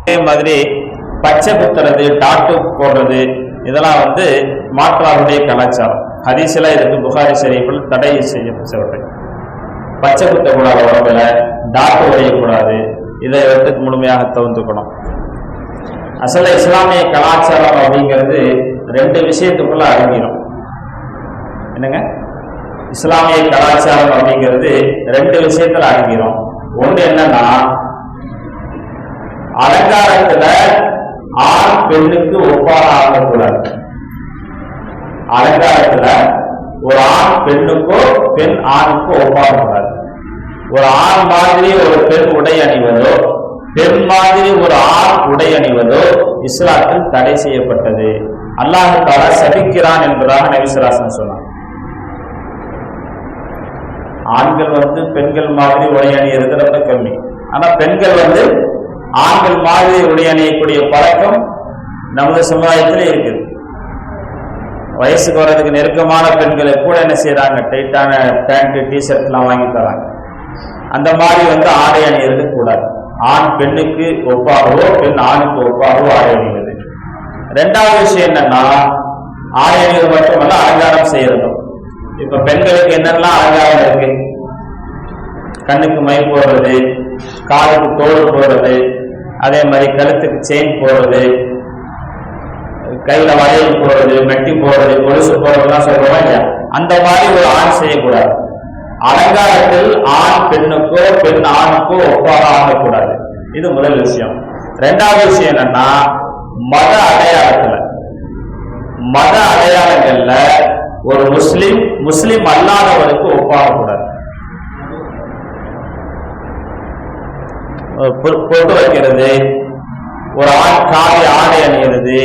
அதே மாதிரி பச்சை குத்துறது, டாட்டு போடுறது, இதெல்லாம் மாற்றாருடைய கலாச்சாரம். ஹதீஸ்ல இதுக்கு புகாரி ஷரீஃபில் தடை செய்யப்பட்டது. பச்சை குத்தக்கூடாது, உடம்புல டாட்டு உடையக்கூடாது, இதை முழுமையாக தவிர்த்துக்கணும். அசல இஸ்லாமிய கலாச்சாரம் அப்படிங்கிறது 2 விஷயத்துக்குள்ள அடங்கிடும். என்னங்க? இஸ்லாமிய கலாச்சாரம் அப்படிங்கிறது 2 விஷயத்துல அடங்கிடும். ஒன்று என்னன்னா, அலங்காரத்துல ஆண் பெண்ணுக்கு ஒப்பாக ஆகக்கூடாது. அலங்காரத்துல ஒரு ஆண் பெண்ணுக்கோ பெண் ஆணுக்கோ ஒப்பாகக்கூடாது. ஒரு ஆண் மாதிரி ஒரு பெண் உடை அணிவதோ, பெண் மாதிரி ஒரு ஆண் உடை அணிவதோ இஸ்லாத்தில் தடை செய்யப்பட்டது. அல்லாஹ் தஆலா சபிக்கிறான் என்பதாக நபி ஸல்லல்லாஹு அலைஹி வஸல்லம் சொன்னார். ஆண்கள் பெண்கள் மாதிரி உடை அணியறது ரொம்ப கம்மி. ஆனா பெண்கள் ஆண்கள் மாதிரி உடை அணியக்கூடிய பழக்கம் நமது சமுதாயத்தில் இருக்குது. வயசுக்கு வர்றதுக்கு நெருக்கமான பெண்களை கூட என்ன செய்யறாங்க, டைட்டான பேண்ட் டிஷர்ட் எல்லாம் வாங்கி தராங்க. அந்த மாதிரி ஆடை அணியறது கூடாது. ஆண் பெண்ணுக்கு ஒப்பாகவோ பெண் ஆணுக்கு ஒப்பாகவோ ஆடை அணிவது. 2வது விஷயம் என்னன்னா, ஆடை அணிவது மட்டுமல்ல, அலங்காரம் செய்யறதும். இப்ப பெண்களுக்கு என்னெல்லாம் அலங்காரம் இருக்கு? கண்ணுக்கு மை போடுறது, காலுக்கு தோடு போடுறது, அதே மாதிரி கழுத்துக்கு செயின் போடுறது, கையில வளையல் போடுறது, மெட்டி போடுறது, கொலுசு போடுறதுலாம் சொல்றோம் இல்லையா? அந்த மாதிரி ஒரு ஆண் செய்யக்கூடாது. அலங்காரத்தில் ஆண் பெண்ணுக்கோ பெண் ஆணுக்கோ ஒப்பாக ஆகக்கூடாது. இது முதல் விஷயம். 2வது விஷயம் என்னன்னா, மத அடையாளங்கள்ல ஒரு முஸ்லிம் அல்லாதவருக்கு ஒப்பாகக்கூடாது. பொட்டு வைக்கிறது, ஒரு ஆண் காவி ஆடை அணிகிறது,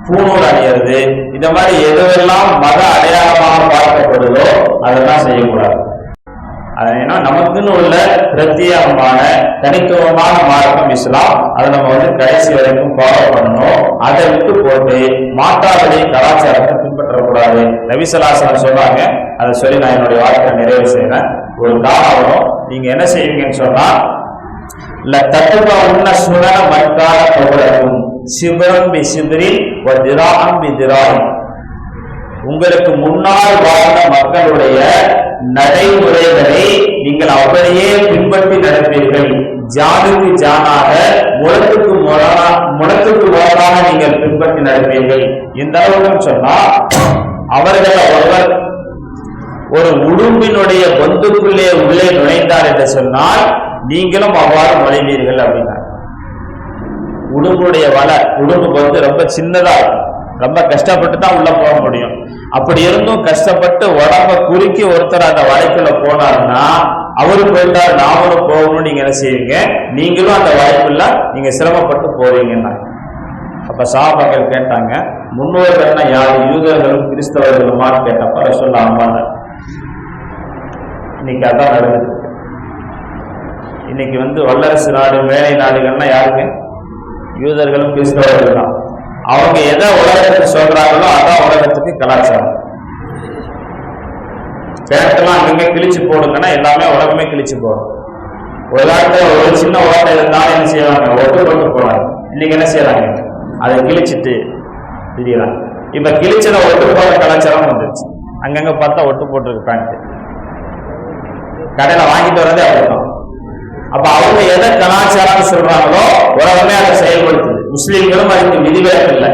பூணூல் அணிகிறது, இந்த மாதிரி எதுவெல்லாம் மத அடையாளமாக பார்க்கப்படுதோ அதெல்லாம் செய்யக்கூடாது. ஏன்னா நமக்குன்னு உள்ள பிரத்யேகமான தனித்துவமான மார்க்கம் இஸ்லாம். அதை நம்ம கடைசி வரைக்கும் ஃபாலோ பண்ணணும். அதை விட்டு போட்டு மாற்றாருடைய கலாச்சாரத்தை பின்பற்றக்கூடாது. நபி ஸல்லல்லாஹு அலைஹி வஸல்லம் சொல்றாங்க. அதை சொல்லி நான் என்னுடைய வாழ்க்கை நிறைவு செய்யறேன். ஒரு காலம் வரும், நீங்க என்ன செய்வீங்கன்னு சொன்னா, லதத்பஉன்ன சுனன மன் கான கப்லக்கும் சிப்ரன் பிசிப்ரின் வ திராஅன் பிதிராஇன். உங்களுக்கு முன்னால் வாழ்ந்த மக்களுடைய நடைமுறைகளை நீங்கள் அப்படியே பின்பற்றி நடப்பீர்கள். ஜானுக்கு ஜானாக, முளத்துக்கு முரணாக நீங்கள் பின்பற்றி நடப்பீர்கள். இந்த அளவுக்கு சொன்னா, அவர்கள் ஒருவர் ஒரு உடும்பினுடைய பொந்துக்குள்ளே உள்ளே நுழைந்தார் என்று சொன்னால் நீங்களும் அவ்வாறு நுழைவீர்கள் அப்படின்னா. உடும்புடைய உடும்பு ரொம்ப சின்னதா இருக்கும். ரொம்ப கஷ்டப்பட்டு தான் உள்ள போக முடியும். அப்படி இருந்தும் கஷ்டப்பட்டு உடம்ப குறுக்கி ஒருத்தர் அந்த வலைக்குள்ள போனாருன்னா, அவரு போயிட்டாரு நாமளும் போகணும்னு நீங்க என்ன செய்வீங்க? நீங்களும் அந்த வாய்ப்புல நீங்க சிரமப்பட்டு போவீங்கன்னா. அப்ப சஹாபாக்கள் கேட்டாங்க, முன்னோர்கள்னா யாரு? யூதர்களும் கிறிஸ்தவர்களுமான்னு கேட்டப்ப ரசூலுல்லாஹ் ஆமாங்க. இன்னைக்கு அதான் நடக்குது. இன்னைக்கு வல்லரசு நாடு, மேலை நாடுகள்னா யாருங்க? யூதர்களும் கிறிஸ்தவர்கள் தான். அவங்க எதை உலகத்துக்கு சொல்றாங்களோ அதான் உலகத்துக்கு கலாச்சாரம். பேட்டெல்லாம் அங்கங்க கிழிச்சு போடுங்கன்னா எல்லாமே உலகமே கிழிச்சு போடும். ஒரு காலத்துல ஒரு சின்ன ஓட்டை இருந்தாலும் என்ன செய்வாங்க? ஒட்டு போடுறாங்க. இன்னைக்கு என்ன செய்யறாங்க? அதை கிழிச்சிட்டு திடீராங்க. இப்ப கிழிச்சத ஒட்டு போட கலாச்சாரம் வந்துருச்சு. அங்கங்க பார்த்தா ஒட்டு போட்டிருக்கு பேண்ட். கடையில வாங்கிட்டு வரதே அப்படிதான். அப்ப அவங்க எதை கலாச்சாரம் சொல்றாங்களோ உலகமே அதை செயல்படுத்துது. முஸ்லீம்களும் அதுக்கு விதிவிலக்கு இல்லை.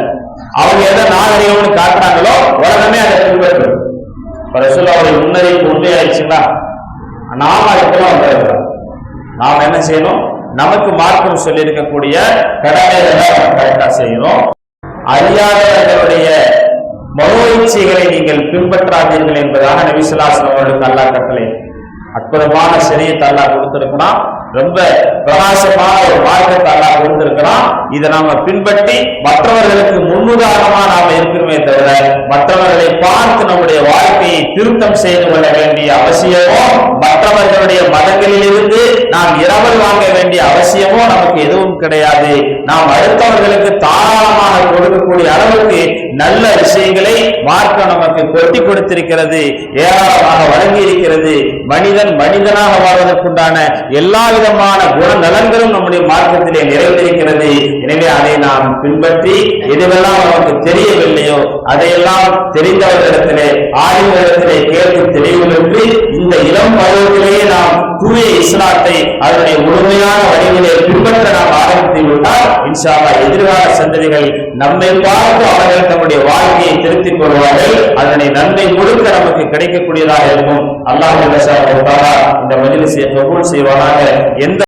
அவங்க எதை நாகரிகம்னு காட்டுறாங்களோ உலகமே அதை பின்பற்றுது. ரசூலுல்லாஹ்வுடைய முன்னறிவிப்பு உண்மையாயிடுச்சுங்களா? நாம அதுக்கெல்லாம் வந்துடுறோம். நாம் என்ன செய்யணும்? நமக்கு மார்க்கம் சொல்லி இருக்கக்கூடிய கடமைகளை கரெக்டா செய்யணும். அறியாதவர்களுடைய மனோ இச்சைகளை நீங்கள் பின்பற்றாதீர்கள் என்பதாக நபி ஸல்லல்லாஹு அலைஹி வஸல்லம் அவர்களுக்கு அல்லாஹ் கட்டளை. அற்புதமான ஷரியத்தை அல்லாஹ் கொடுத்திருக்கிறான். ரொம்ப பிரகாசமான ஒரு மார்க்கத்தை அல்லாஹ் கொடுத்திருக்கிறான். இதை நாம பின்பற்றி மற்றவர்களுக்கு முன்னுதாரணமா நாம இருக்கிறோமே தவிர மற்றவர்களை பார்த்து நம்முடைய வாழ்க்கையை திருத்தம் செய்து கொள்ள வேண்டிய அவசியமோ, மற்றவர்களுடைய மதங்களிலிருந்து நாம் இரவல் வாங்க வேண்டிய அவசியமோ நமக்கு எதுவும் கிடையாது. நாம் அடுத்தவர்களுக்கு தாராளமாக கொடுக்கக்கூடிய அளவுக்கு நல்ல விஷயங்களை மார்க்கம் நமக்கு கொட்டி கொடுத்திருக்கிறது, ஏராளமாக வழங்கி இருக்கிறது. இருக்கிறது. மனிதன் மனிதனாக வாழ்வதற்குண்டான எல்லா விதமான குணநலன்களும் நம்முடைய மார்க்கத்திலே நிறைந்திருக்கிறது. எனவே அதை நாம் பின்பற்றி எதுவெல்லாம் நமக்கு தெரியவில்லையோ அதையெல்லாம் தெரிந்தவர்களிடத்திலே ஆய்வுகளிடத்திலே கேட்டு தெளிவு பெற்று இந்த இளம் பருவத்திலேயே நாம் தூய இஸ்லாத்தை அதனுடைய முழுமையான வழியிலே பின்பற்ற நாம் ஆரம்பித்து விட்டால் இன்ஷா அல்லாஹ் எதிர்கால சந்ததிகள் நம்மை பார்த்து அவர்கள் தம்முடைய வாழ்க்கையை திருத்திக் கொள்வார்கள். அதனை நன்மை முழுக்க நமக்கு கிடைக்கக்கூடியதாக இருக்கும். அல்லாஹ் இந்த மஜ்லிஸை கபூல் செய்வானாக. எந்த